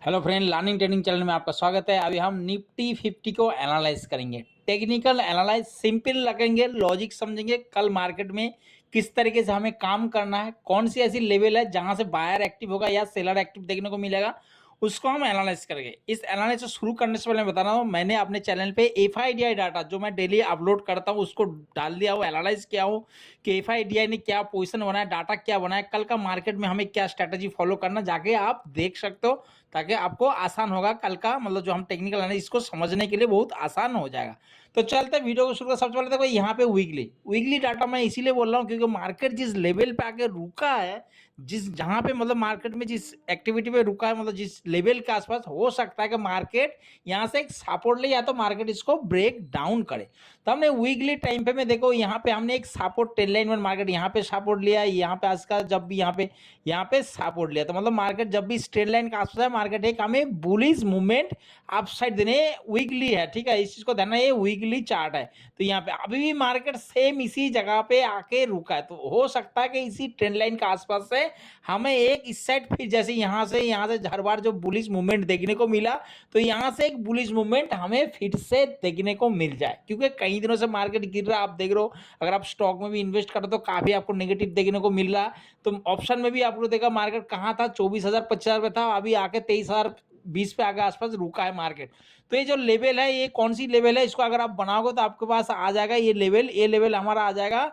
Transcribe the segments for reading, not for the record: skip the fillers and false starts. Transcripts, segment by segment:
Hello friend, learning training channel में आपका स्वागत है। अभी हम निफ्टी 50 को एनालाइज करेंगे। टेक्निकल एनालाइज सिंपल रखेंगे, लॉजिक समझेंगे। कल मार्केट में किस तरीके से हमें काम करना है, कौन सी ऐसी लेवल है जहां से बायर एक्टिव होगा या सेलर एक्टिव देखने को मिलेगा, उसको हम एनालाइज करेंगे। इस एनालिसिस को शुरू करने से पहले मैं बता रहा हूँ, मैंने अपने चैनल पे एफआईडीआई डाटा जो मैं डेली अपलोड करता हूँ उसको डाल दिया हूँ, एनालाइज किया हूँ कि एफआईडीआई ने क्या पोजीशन बनाया, डाटा क्या बनाया, कल का मार्केट में हमें क्या स्ट्रेटेजी फॉलो करना, जाके आप देख सकते हो, ताकि आपको आसान होगा कल का मतलब जो हम टेक्निकल एनालिसिस को समझने के लिए बहुत आसान हो जाएगा। तो चलते हैं वीडियो को शुरू कर। सबसे पहले देखो यहाँ पे वीकली डाटा मैं इसीलिए बोल रहा हूँ क्योंकि मार्केट जिस लेवल पे आके रुका है, जिस जहां पे मतलब मार्केट में जिस एक्टिविटी पे रुका है, मतलब जिस लेवल के आसपास, हो सकता है कि मार्केट यहां से एक सपोर्ट ले या तो मार्केट इसको ब्रेक डाउन करे। तो हमने वीकली टाइम पे में देखो यहाँ पे हमने एक सपोर्ट ट्रेंड लाइन में मार्केट यहाँ पे सपोर्ट लिया, यहाँ पे आज का जब भी यहाँ पे सपोर्ट लिया, तो मतलब मार्केट जब भी स्ट्रेट लाइन का आसपास है, मार्केट एक हमें बुलिश मूवमेंट अपसाइड देने वीकली है। ठीक है, इस चीज को ध्यान, ये वीकली चार्ट है। तो यहाँ पे अभी भी मार्केट सेम इसी जगह पे आके रुका है, तो हो सकता है कि इसी ट्रेंड लाइन के आसपास से हमें एक इस साइड फिर जैसे यहाँ से हर बार जो बुलिश मूवमेंट देखने को मिला, तो यहाँ से एक बुलिश मूवमेंट हमें फिर से देखने को मिल जाए, क्योंकि कई दिनों से मार्केट गिर रहा है। आप देख रहे हो, अगर आप स्टॉक में भी इन्वेस्ट करते हो तो काफी आपको नेगेटिव देखने को मिल रहा है। तो ऑप्शन में भी आपको देखा मार्केट कहाँ था, 24,000 25,000 पे था, अभी आके 23,020 पे आगे आसपास रुका है मार्केट। तो ये जो लेवल है, ये कौन सी लेवल है, इसको अगर आप बनाओगे तो आपके पास आ जाएगा ये लेवल हमारा आ जाएगा।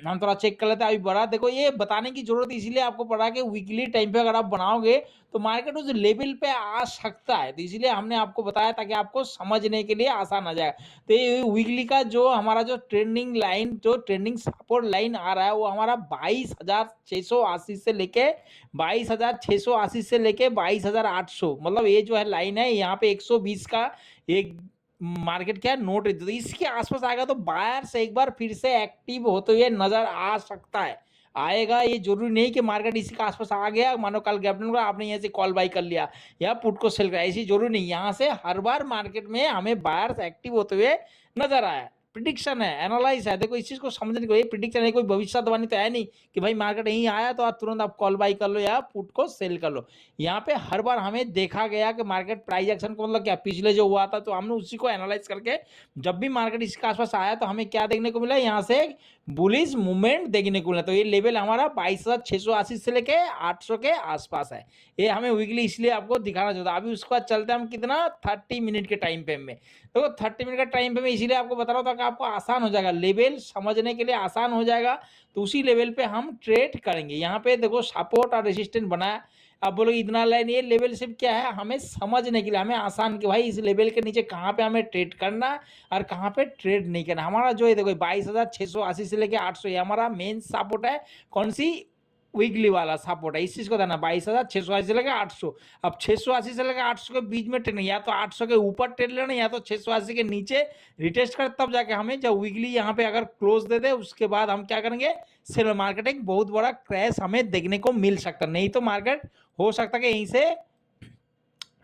हम थोड़ा चेक कर लेते हैं। अभी बढ़ा, देखो ये बताने की जरूरत इसीलिए आपको पड़ा कि वीकली टाइम पे अगर आप बनाओगे तो मार्केट उस लेवल पे आ सकता है, तो इसीलिए हमने आपको बताया ताकि आपको समझने के लिए आसान आ जाए। तो ये वीकली का जो हमारा जो ट्रेंडिंग लाइन, जो ट्रेंडिंग सपोर्ट लाइन आ रहा है, वो हमारा 22,680 से लेके 22,680 से लेके 22,800, मतलब ये जो है लाइन है, यहाँ पे 120 का एक मार्केट क्या नोट है, तो इसके आसपास आएगा तो बायर से एक बार फिर से एक्टिव होते हुए नजर आ सकता है। आएगा, ये जरूरी नहीं कि मार्केट इसी के आसपास आ गया, मानो कल गैप डाउन आपने यहाँ से कॉल बाई कर लिया या पुट को सेल कर, ऐसी जरूरी नहीं। यहाँ से हर बार मार्केट में हमें बायर्स एक्टिव होते हुए नजर आया। प्रिडिक्शन है, एनालाइज है, देखो इस चीज को समझने को, ये प्रिडिक्शन है, कोई भविष्यवाणी तो है नहीं कि भाई मार्केट यहीं आया तो आप तुरंत आप कॉल बाई कर लो या पुट को सेल कर लो। यहाँ पे हर बार हमें देखा गया कि मार्केट प्राइस एक्शन को मतलब क्या पिछले जो हुआ था, तो हमने उसी को एनालाइज करके जब भी मार्केट इसके आसपास आया तो हमें क्या देखने को मिला, यहाँ से बुलिश मूवमेंट देखने को मिला। तो ये लेवल हमारा 22,680 से लेके 800 के आसपास है। ये हमें वीकली इसलिए आपको दिखाना चाहता है। अभी उसके बाद चलते हैं हम कितना 30 मिनट के टाइम पे में। तो 30 मिनट का टाइम पे में इसीलिए आपको बता रहा था कि आपको आसान हो जाएगा, लेवल समझने के लिए आसान हो जाएगा। तो उसी लेवल पे हम ट्रेड करेंगे। यहाँ पे देखो सपोर्ट और रेजिस्टेंस बनाया। अब बोलो इतना लाइन, ये लेवल सिर्फ क्या है, हमें समझने के लिए, हमें आसान कि भाई इस लेवल के नीचे कहाँ पे हमें ट्रेड करना और कहाँ पे ट्रेड नहीं करना। हमारा जो है देखो 22,680 से लेके 800 ये हमारा मेन सपोर्ट है। कौन सी, वीकली वाला सपोर्ट है। इस चीज को देना 22,680 से लेकर 800। अब 680 से लेकर 800 के बीच में ट्रेड, या तो 800 के ऊपर ट्रेड लेना या तो 680 के नीचे रिटेस्ट कर, तब जाके हमें जब वीकली यहाँ पे अगर क्लोज दे दे उसके बाद हम क्या करेंगे, सेल मार्केट एक बहुत बड़ा क्रैश हमें देखने को मिल सकता, नहीं तो मार्केट हो सकता है कि यहीं से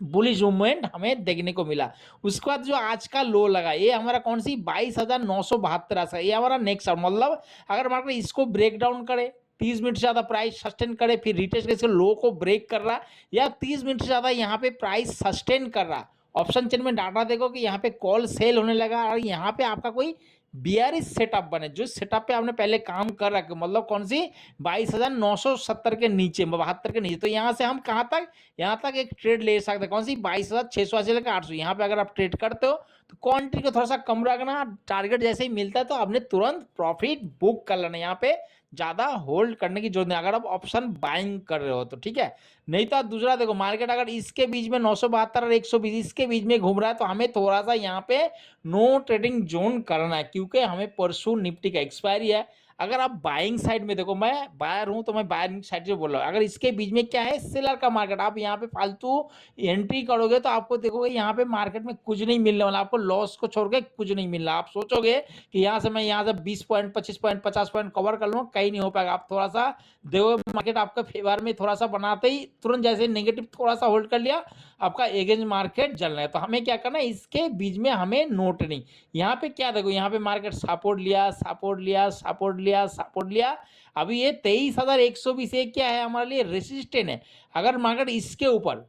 बुलिश मूवमेंट हमें देखने को मिला। उसके बाद जो आज का लो लगा, ये हमारा कौन सी 22,972 ये हमारा नेक्स्ट, मतलब अगर मार्केट इसको ब्रेक डाउन करे, 30 मिनट से ज्यादा प्राइस सस्टेन करे, फिर रिटेस्ट के लो को ब्रेक कर रहा, या 30 मिनट से ज्यादा यहाँ पे प्राइस सस्टेन कर रहा, ऑप्शन चेन में डाटा देखो कि यहाँ पे कॉल सेल होने लगा और यहाँ पे आपका कोई बियरिश सेटअप बने, जो सेटअप पे आपने पहले काम कर रखा, मतलब कौन सी 22,970 के नीचे, 72 के नीचे, तो यहाँ से हम कहाँ तक, यहाँ तक एक ट्रेड ले सकते हैं। कौन सी 22,680 लेकर 800, यहाँ पे अगर आप ट्रेड करते हो तो क्वांटिटी को थोड़ा सा कम रखना, टारगेट जैसे ही मिलता है तो आपने तुरंत प्रॉफिट बुक कर लेना, यहाँ पे ज्यादा होल्ड करने की जरूरत नहीं अगर आप ऑप्शन बाइंग कर रहे हो तो। ठीक है, नहीं तो दूसरा देखो मार्केट अगर इसके बीच में 972 और 120 इसके बीच में घूम रहा है तो हमें थोड़ा सा यहाँ पे नो ट्रेडिंग जोन करना है, क्योंकि हमें परसों निफ्टी का एक्सपायरी है। अगर आप बाइंग साइड में देखो, मैं बायर हूं तो मैं बाइंग साइड से बोल रहा हूं, अगर इसके बीच में क्या है, सेलर का मार्केट, आप यहाँ पे फालतू एंट्री करोगे तो आपको देखोगे यहाँ पे मार्केट में कुछ नहीं मिलने वाला, आपको लॉस को छोड़ के कुछ नहीं मिल रहा। आप सोचोगे कि यहाँ से मैं यहाँ से 20 पॉइंट 25 पॉइंट 50 पॉइंट कवर कर लूँ, कहीं नहीं हो पाएगा। आप थोड़ा सा देखो मार्केट आपका फेवर में थोड़ा सा बनाते ही तुरंत जैसे नेगेटिव थोड़ा सा होल्ड कर लिया, आपका एगेंस्ट मार्केट जल रहा है। तो हमें क्या करना है, इसके बीच में हमें नो ट्रेडिंग। यहाँ पे क्या देखो, यहाँ पे मार्केट सपोर्ट लिया, सपोर्ट लिया, सपोर्ट लिया, सपोर्ट लिया, अभी ये 23,120 क्या है हमारे लिए रेसिस्टेंट है। अगर मार्केट इसके ऊपर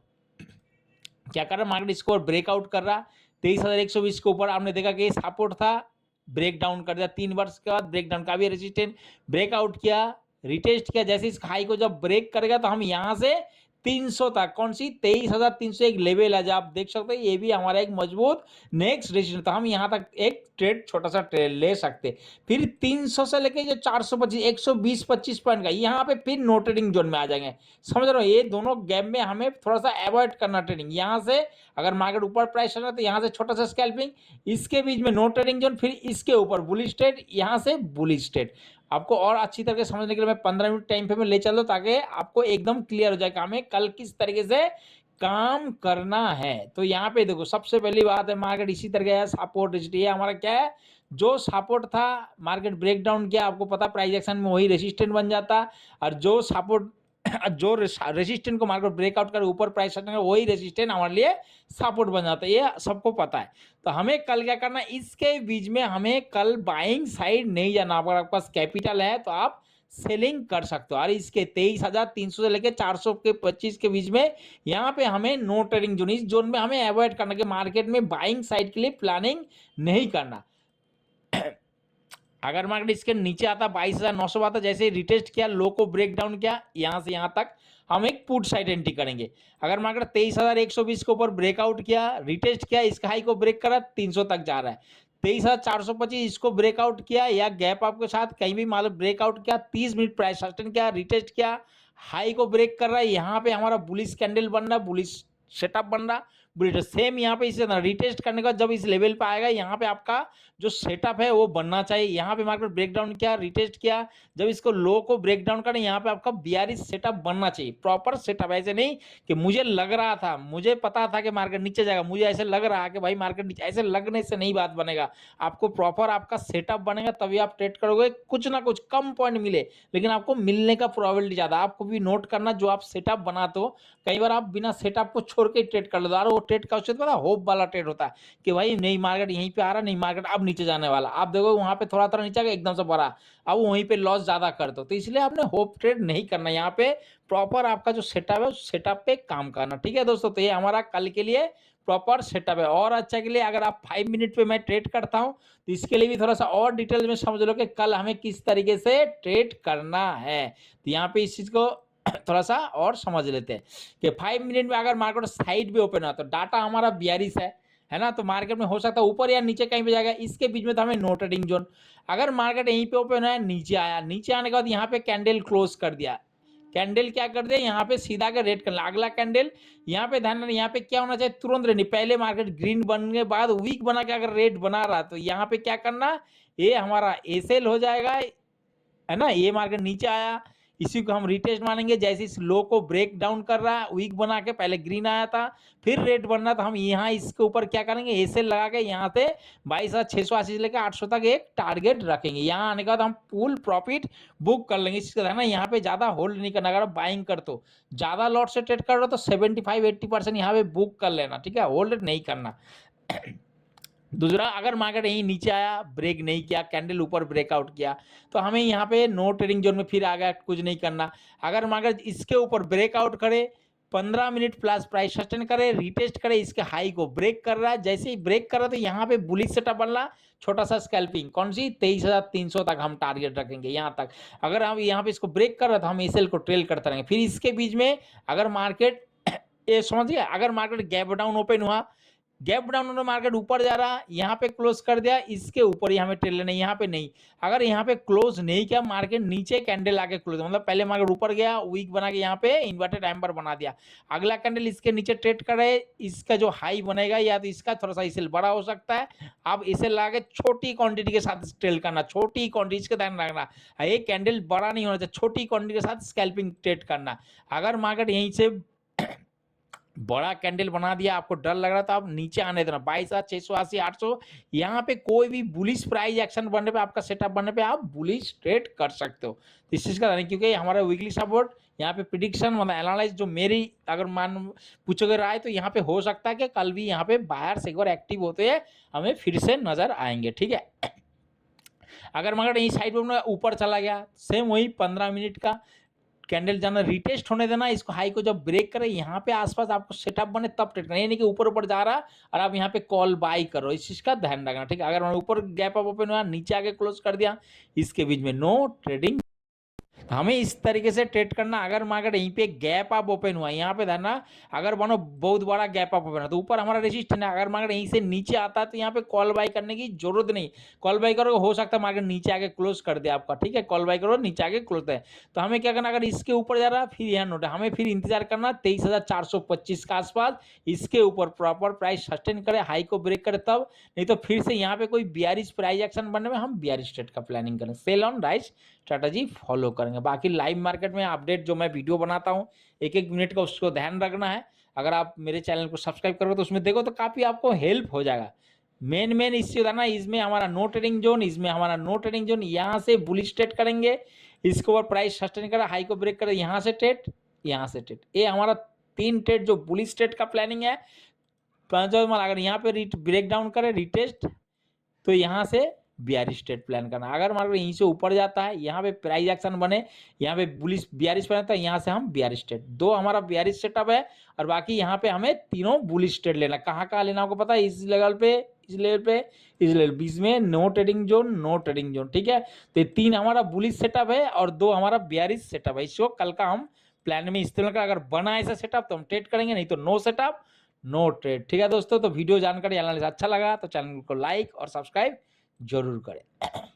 क्या कर रहा है मार्केट, इसको ब्रेकआउट कर रहा 23,120 के ऊपर। आपने देखा कि सपोर्ट था, ब्रेक डाउन कर दिया, 3 वर्ष के बाद ब्रेक डाउन का भी रेजिस्टेंस ब्रेकआउट किया, रिटेस्ट किया। जैसे इस हाई को जब ब्रेक करेगा तो हम यहां से 300 तक, कौन सी 23,300 एक लेवल है, आप देख सकते हैं ये भी हमारा एक मजबूत नेक्स्ट रेजिस्टेंस। तो हम यहां तक एक ट्रेड, छोटा सा ट्रेड ले सकते। फिर 300 से लेके जो 425, 120-25 पॉइंट का, यहाँ पे फिर नो ट्रेडिंग जोन में आ जाएंगे। समझ रहे हो, ये दोनों गैप में हमें थोड़ा सा अवॉइड करना ट्रेडिंग। यहाँ से अगर मार्केट ऊपर प्राइस चल रहा है तो यहाँ से छोटा सा स्कैल्पिंग, इसके बीच में नो ट्रेडिंग जोन, फिर इसके ऊपर बुलिश ट्रेड, यहाँ से बुलिश ट्रेड। आपको और अच्छी तरह से समझने के लिए मैं 15 मिनट टाइम पे में ले चल दूं ताकि आपको एकदम क्लियर हो जाए कि हमें कल किस तरीके से काम करना है। तो यहाँ पे देखो, सबसे पहली बात है मार्केट इसी तरह का सपोर्ट रेजिस्टेंस, ये हमारा क्या है, जो सपोर्ट था मार्केट ब्रेक डाउन किया, आपको पता प्राइस एक्शन में वही रेजिस्टेंस बन जाता, और जो सपोर्ट जो रेजिस्टेंस को मार्केट ब्रेकआउट कर ऊपर प्राइस सेट, वही रेजिस्टेंस हमारे लिए सपोर्ट बन जाता है, ये सबको पता है। तो हमें कल क्या करना है, इसके बीच में हमें कल बाइंग साइड नहीं जाना। अगर आपके पास कैपिटल है तो आप सेलिंग कर सकते हो, और इसके 23,300 से लेकर 425 के बीच में यहाँ पे हमें नो ट्रेडिंग जोन, इस जोन में हमें अवॉइड करना कि मार्केट में बाइंग साइड के लिए प्लानिंग नहीं करना। अगर मार्केट इसके नीचे आता 22,900 आता, जैसे रिटेस्ट किया, लो को ब्रेक डाउन किया, यहां से यहां तक हम एक पुट साइड एंट्री करेंगे। अगर मार्केट 23,120 के ऊपर ब्रेकआउट किया, रिटेस्ट किया, इसका हाई को ब्रेक करा, 300 तक जा रहा है, 23,425 इसको ब्रेकआउट किया या गैप आपके साथ कहीं भी मालूम ब्रेकआउट किया, 30 मिनट प्राइस सस्टेन किया, रिटेस्ट किया, हाई को ब्रेक कर रहा है, यहाँ पे हमारा बुलिश कैंडल बन रहा, बुलिश सेटअप बन रहा, बुलिश सेम यहाँ पे इसे रिटेस्ट करने का जब इस लेवल पे आएगा, यहाँ पे आपका जो सेटअप है वो बनना चाहिए। यहाँ पे मार्केट ब्रेक डाउन किया, रिटेस्ट किया, जब इसको लो को ब्रेक डाउन करें, यहाँ पे आपका बीआरएस सेटअप बनना चाहिए, प्रॉपर सेटअप। ऐसे नहीं कि मुझे लग रहा था, मुझे पता था कि मार्केट नीचे जाएगा, मुझे ऐसे लग रहा है कि भाई मार्केट नीचे, ऐसे लगने से नहीं बात बनेगा। आपको प्रॉपर आपका सेटअप बनेगा तभी आप ट्रेड करोगे। कुछ ना कुछ कम पॉइंट मिले लेकिन आपको मिलने का प्रोबेबिलिटी ज्यादा। आपको भी नोट करना, जो आप सेटअप बनाते हो, कई बार आप बिना सेटअप को छोड़ के ट्रेड कर लेते हो, और वो ट्रेड का उससे पता होप वाला ट्रेड होता है कि भाई नहीं मार्केट यहीं पे आ रहा, नहीं मार्केट अब नीचे जाने वाला, आप देखो वहां पे थोड़ा थोड़ा नीचे आएगा, एकदम से बढ़ा, अब वहीं पे लॉस ज्यादा कर दो। तो इसलिए आपने होप ट्रेड नहीं करना, यहाँ पे प्रॉपर आपका जो सेटअप है उस सेटअप पे काम करना। ठीक है दोस्तों, तो ये हमारा कल के लिए प्रॉपर सेटअप है। और अच्छा के लिए अगर आप 5 मिनट पे मैं ट्रेड करता हूं तो इसके लिए भी थोड़ा सा और डिटेल में समझ लो कि कल हमें किस तरीके से ट्रेड करना है। तो यहाँ पे इस चीज को थोड़ा सा और समझ लेते हैं कि 5 मिनट में अगर मार्केट साइड भी ओपन हो तो डाटा हमारा 42 है ना, तो मार्केट में हो सकता है ऊपर या नीचे कहीं पे जाएगा, इसके बीच में तो हमें नो ट्रेडिंग जोन। अगर मार्केट यहीं पे ओपन है, नीचे आया, नीचे आने के बाद यहाँ पे कैंडल क्लोज कर दिया, कैंडल क्या कर दिया, यहाँ पे सीधा के रेड कर, अगला कैंडल यहाँ पे ध्यान, यहाँ पे क्या होना चाहिए, तुरंत रेडी। पहले मार्केट ग्रीन बनने के बाद वीक बना के अगर रेड बना रहा तो यहाँ पे क्या करना, ये हमारा एसेल हो जाएगा, है ना। ये मार्केट नीचे आया, इसी को हम रिटेस्ट मानेंगे। जैसे इस लो को ब्रेक डाउन कर रहा है, वीक बना के, पहले ग्रीन आया था फिर रेड बनना, तो हम यहाँ इसके ऊपर क्या करेंगे, एसेल लगा के यहाँ से 22,680 से लेकर 800 तक एक टारगेट रखेंगे। यहाँ आने के बाद हम फुल प्रॉफिट बुक कर लेंगे। इसका है ना, यहाँ पे ज्यादा होल्ड नहीं करना। अगर बाइंग कर तो ज्यादा लॉट से ट्रेड कर रहे हो तो 75-80% यहाँ पे बुक कर लेना, ठीक है, होल्ड नहीं करना। दूसरा, अगर मार्केट यहीं नीचे आया, ब्रेक नहीं किया, कैंडल ऊपर ब्रेकआउट किया, तो हमें यहाँ पे नो ट्रेडिंग जोन में फिर आ गया, कुछ नहीं करना। अगर मार्केट इसके ऊपर ब्रेकआउट करे, 15 मिनट प्लस प्राइस सस्टेन करे, रिटेस्ट करे, इसके हाई को ब्रेक कर रहा है, जैसे ही ब्रेक कर रहा है तो यहाँ पे बुलिश सेटअप बन रहा, छोटा सा स्कैल्पिंग, कौन सी 23,300 तक हम टारगेट रखेंगे यहाँ तक। अगर हम यहाँ पे इसको ब्रेक कर रहा है तो हम एसएल को ट्रेल करते रहेंगे। फिर इसके बीच में अगर मार्केट ये समझिए, अगर मार्केट गैप डाउन ओपन हुआ, गैप डाउन होने मार्केट ऊपर जा रहा, यहाँ पे क्लोज कर दिया, इसके ऊपर ही हमें ट्रेड लेना, यहाँ पे नहीं। अगर यहाँ पे क्लोज नहीं किया, मार्केट नीचे कैंडल आके क्लोज, मतलब पहले मार्केट ऊपर गया, वीक बना के यहाँ पे इन्वर्टेड एम्बर बना दिया, अगला कैंडल इसके नीचे ट्रेड करे, इसका जो हाई बनेगा या तो इसका थोड़ा सा इसेल बड़ा हो सकता है, आप इसे लगा के छोटी क्वांटिटी के साथ ट्रेड करना, छोटी क्वांटिटी का ध्यान रखना, ये कैंडल बड़ा नहीं होना चाहिए, छोटी क्वांटिटी के साथ स्कैल्पिंग ट्रेड करना। अगर मार्केट यहीं से बड़ा कैंडल बना दिया, आपको डर लग रहा था, आप नीचे आने देना 22,680, 800, यहाँ पे कोई भी बुलिश प्राइस एक्शन बनने पे, आपका सेटअप बनने पे आप बुलिश ट्रेड कर सकते हो। इस चीज का, क्योंकि हमारा वीकली सपोर्ट यहाँ पे प्रिडिक्शन मतलब एनालाइज जो मेरी अगर मान पूछोगे राय, तो यहाँ पे हो सकता है कि कल भी यहाँ पे बायर्स एक बार एक्टिव होते हैं, हमें फिर से नजर आएंगे, ठीक है। अगर मगर यही साइड पर ऊपर चला गया, सेम वही 15 मिनट का कैंडल जाना रिटेस्ट होने देना, इसको हाई को जब ब्रेक करे यहाँ पे आसपास आपको सेटअप बने तब ट्रेड करना, ये नहीं कि ऊपर ऊपर जा रहा और आप यहाँ पे कॉल बाई करो, इस चीज का ध्यान रखना। ठीक है, अगर ऊपर गैप अप ओपन हुआ नीचे आके क्लोज कर दिया, इसके बीच में नो ट्रेडिंग। हमें इस तरीके से ट्रेड करना। अगर मार्केट यहीं पे गैप अप ओपन हुआ, यहाँ पे धरना, अगर मानो बहुत बड़ा गैप अप ओपन है तो ऊपर हमारा रेजिस्टेंस है, अगर मार्केट यहीं से नीचे आता है तो यहाँ पे कॉल बाई करने की जरूरत नहीं। कॉल बाई करो, हो सकता है मार्केट नीचे आके क्लोज कर दे आपका। ठीक है, कॉल बाई करो, नीचे आके क्लोज है तो हमें क्या करना, अगर इसके ऊपर जा रहा है फिर यहाँ नोट है, हमें फिर इंतजार करना 23,425 के आसपास, इसके ऊपर प्रॉपर प्राइस सस्टेन करे, हाई को ब्रेक करे तब, नहीं तो फिर से यहाँ पे कोई बियरिश प्राइस एक्शन बनने में हम बियरिश ट्रेड का प्लानिंग करें, sell on right strategy follow करेंगे। बाकी लाइव मार्केट में अपडेट जो मैं वीडियो बनाता हूँ एक एक मिनट का, उसको ध्यान रखना है। अगर आप मेरे चैनल को सब्सक्राइब करोगे तो उसमें देखो तो काफी आपको हेल्प हो जाएगा। मेन इश्यू था ना, इसमें हमारा नो ट्रेडिंग जोन, इसमें हमारा नो ट्रेडिंग जोन, यहाँ से बुलिश ट्रेड करेंगे, इसके ऊपर प्राइस सस्टेन करा, हाई को ब्रेक करे, यहाँ से ट्रेड, यहाँ से ट्रेड, ये हमारा 3 ट्रेड जो बुलिश ट्रेड का प्लानिंग है। अगर यहाँ पे ब्रेक डाउन करे रिटेस्ट तो यहाँ से बियरिश ट्रेड प्लान करना। अगर मार्केट यहीं से ऊपर जाता है, यहाँ पे प्राइस एक्शन बने, यहाँ पे बुलिश बियरिश बनाता है, यहाँ से हम बियरिश ट्रेड, 2 हमारा बियरिश सेटअप है और बाकी यहाँ पे हमें तीनों बुलिश ट्रेड लेना। कहाँ कहाँ लेना आपको पता है, इस लेवल पे, इस लेवल पे, इस लेवल, बीच में no trading zone, no trading zone. ठीक है, तो ये 3 हमारा बुलिश सेटअप है और 2 हमारा बियरिश सेटअप है। इसको कल का हम प्लान में इस्तेमाल कर, अगर बना ऐसा सेटअप तो हम ट्रेड करेंगे, नहीं तो नो सेटअप नो ट्रेड। ठीक है दोस्तों, तो वीडियो जानकारी एनालिसिस अच्छा लगा तो चैनल को लाइक और सब्सक्राइब जरूर करें।